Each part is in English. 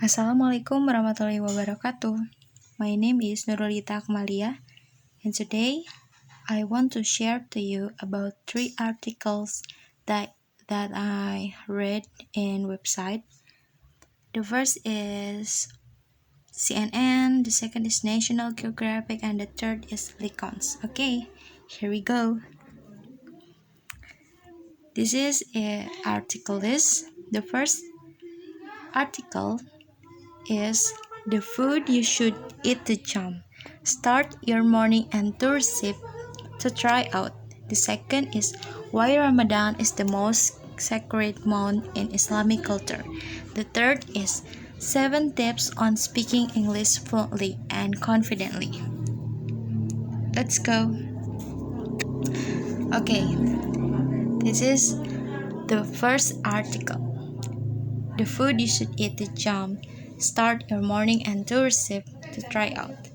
Assalamualaikum warahmatullahi wabarakatuh. My name is Nurul Lita Akmalia, and today I want to share to you about 3 articles that I read in website. The first is CNN, the second is National Geographic, and the third is Licons. Okay, here we go. This is an article list. The first article is the food you should eat to jump. Start your morning and tour sip to try out. The second is why Ramadan is the most sacred month in Islamic culture. The third is 7 tips on speaking English fluently and confidently. Let's go. Okay, this is the first article. The food you should eat to jump. Start your morning and tour sip to try out.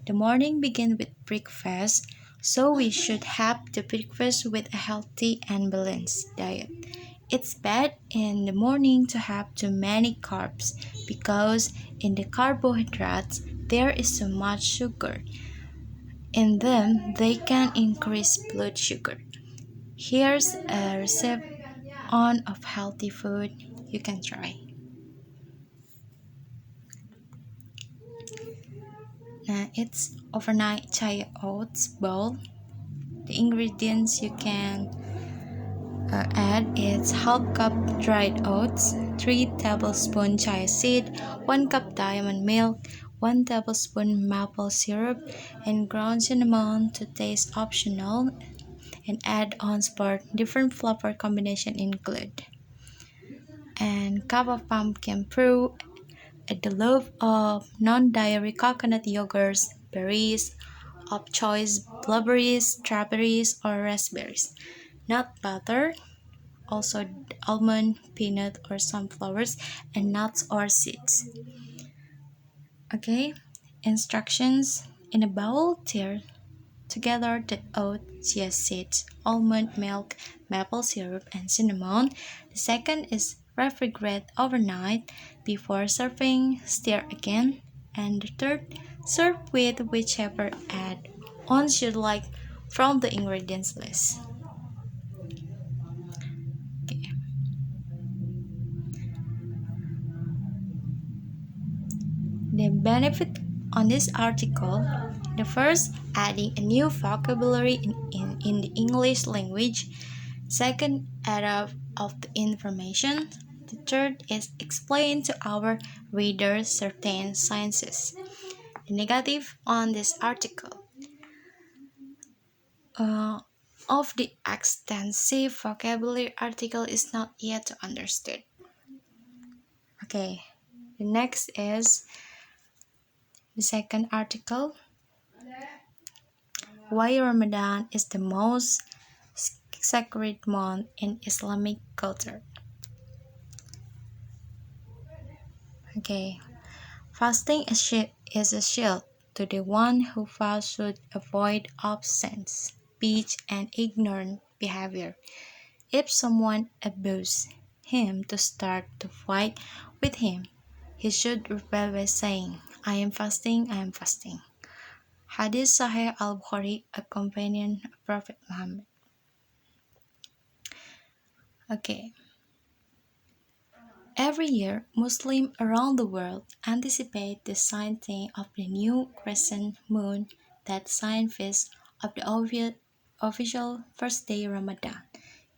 The morning begins with breakfast, so we should have the breakfast with a healthy and balanced diet. It's bad in the morning to have too many carbs because in the carbohydrates there is so much sugar. In them, they can increase blood sugar. Here's a recipe of healthy food you can try. Now, it's overnight chia oats bowl. The ingredients you can add is half cup dried oats, 3 tablespoons chia seed, 1 cup diamond milk, 1 tablespoon maple syrup, and ground cinnamon to taste optional, and add-ons for different flavor combination include. And cup of pumpkin brew, a dollop of non-dairy coconut yogurts, berries of choice, blueberries, strawberries, or raspberries, nut butter, also almond, peanut, or sunflowers, and nuts or seeds. Okay, instructions. In a bowl, stir together the oat, chia seeds, almond milk, maple syrup, and cinnamon. The second is refrigerate overnight before serving, stir again. And the third, serve with whichever add-ons you like from the ingredients list. Okay. The benefit on this article: the first, adding a new vocabulary in the English language. Second, add up of the information. The third is explain to our readers certain sciences. The negative on this article: of the extensive vocabulary article is not yet understood. Okay, the next is the second article. Why Ramadan is the most sacred month in Islamic culture. Okay, fasting is a shield to the one who fasts should avoid obscene speech and ignorant behavior. If someone abuses him to start to fight with him, he should reply by saying, I am fasting, I am fasting. Hadith Sahih al-Bukhari, a companion of Prophet Muhammad. Okay. Every year, Muslims around the world anticipate the sighting of the new crescent moon, that signifies of the official first day Ramadan,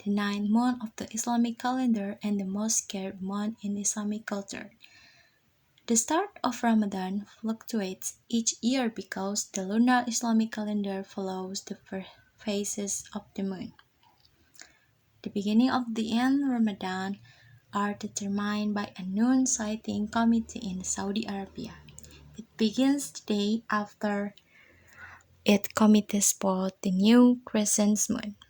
the 9th month of the Islamic calendar and the most sacred month in Islamic culture. The start of Ramadan fluctuates each year because the lunar Islamic calendar follows the phases of the moon. The beginning of the end Ramadan are determined by a noon sighting committee in Saudi Arabia. It begins the day after it committee spot the new crescent moon.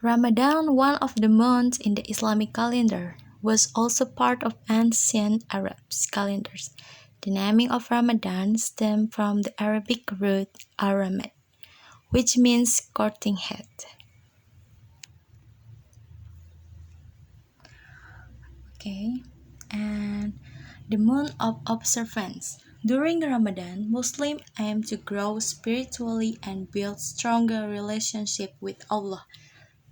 Ramadan, one of the months in the Islamic calendar, was also part of ancient Arab calendars. The naming of Ramadan stemmed from the Arabic root Aramet, which means courting head. Okay, and the month of observance. During Ramadan, Muslims aim to grow spiritually and build stronger relationship with Allah.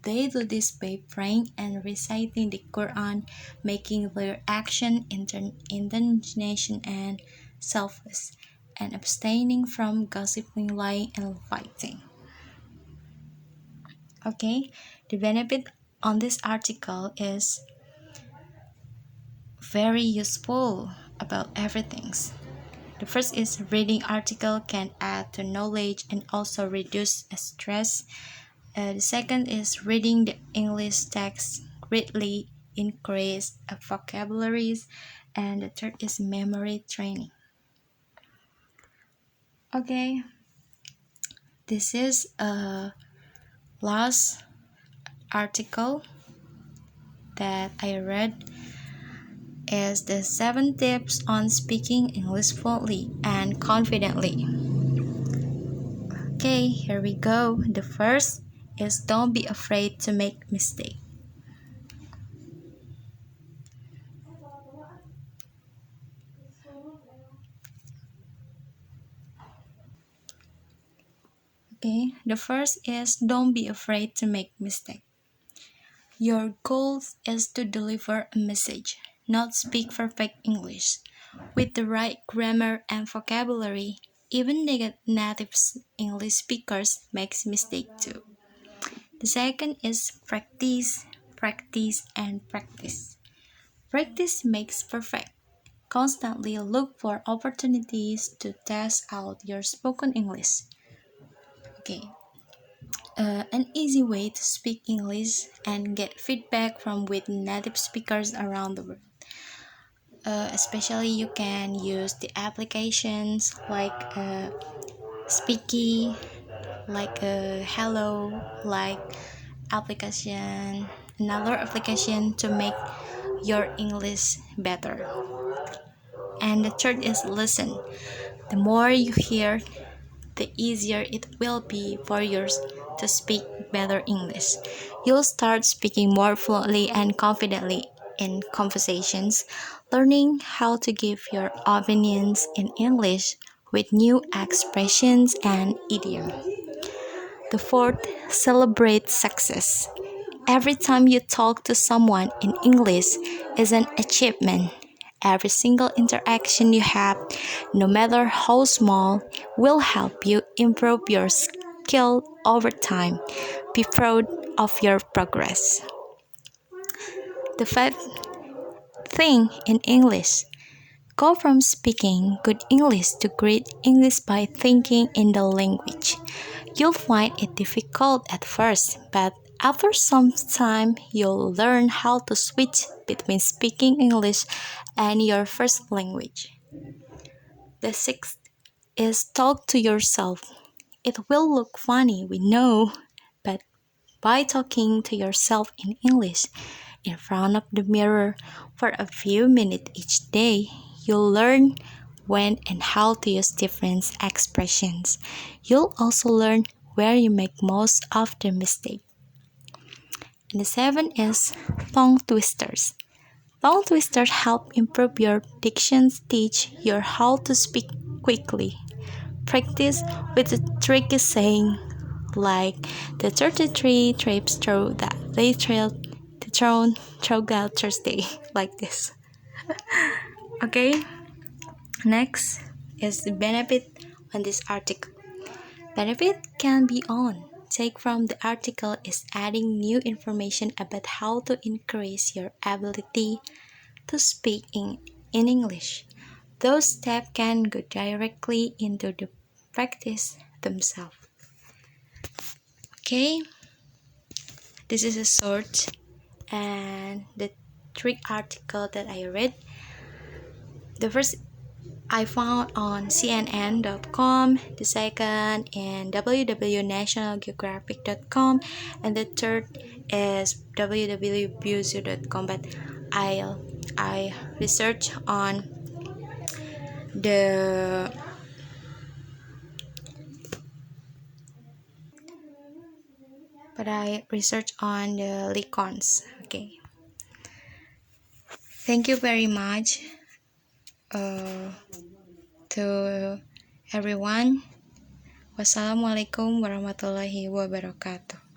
They do this by praying and reciting the Quran, making their action intention and selfless, and abstaining from gossiping, lying, and fighting. Okay, the benefit on this article is very useful about everything. The first is reading article can add to knowledge and also reduce stress. The second is reading the English text greatly increase vocabularies, and the third is memory training. Okay, this is a last article that I read is the 7 tips on speaking English fluently and confidently. Okay, here we go. The first is don't be afraid to make mistakes. Okay, the first is don't be afraid to make mistakes. Your goal is to deliver a message, not speak perfect English. With the right grammar and vocabulary, even native English speakers make mistakes too. The second is practice, practice, and practice. Practice makes perfect. Constantly look for opportunities to test out your spoken English. Okay, an easy way to speak English and get feedback from with native speakers around the world. Especially you can use the applications like Speaky, like Hello, like application, another application to make your English better. And the third is listen. The more you hear, the easier it will be for you to speak better English. You'll start speaking more fluently and confidently in conversations, learning how to give your opinions in English with new expressions and idioms. The fourth, celebrate success. Every time you talk to someone in English is an achievement. Every single interaction you have, no matter how small, will help you improve your skill over time. Be proud of your progress. The fifth thing in English. Go from speaking good English to great English by thinking in the language. You'll find it difficult at first, but after some time, you'll learn how to switch between speaking English and your first language. The sixth is talk to yourself. It will look funny, we know, but by talking to yourself in English in front of the mirror for a few minutes each day, you'll learn when and how to use different expressions. You'll also learn where you make most of the mistake. And the seventh is tongue twisters. Tongue twisters help improve your diction, teach you how to speak quickly. Practice with the tricky saying like the 33 trips through that they trailed the throne throughout Thursday, like this. Okay, next is the benefit on this article. Benefit can be on. Take from the article is adding new information about how to increase your ability to speak in English. Those steps can go directly into the practice themselves. Okay, this is a short and the three article that I read. The first I found on CNN.com, the second in www.nationalgeographic.com, and the third is www.buzu.com. I research on the I research on the Licons. Okay. Thank you very much to everyone. Wassalamualaikum warahmatullahi wabarakatuh.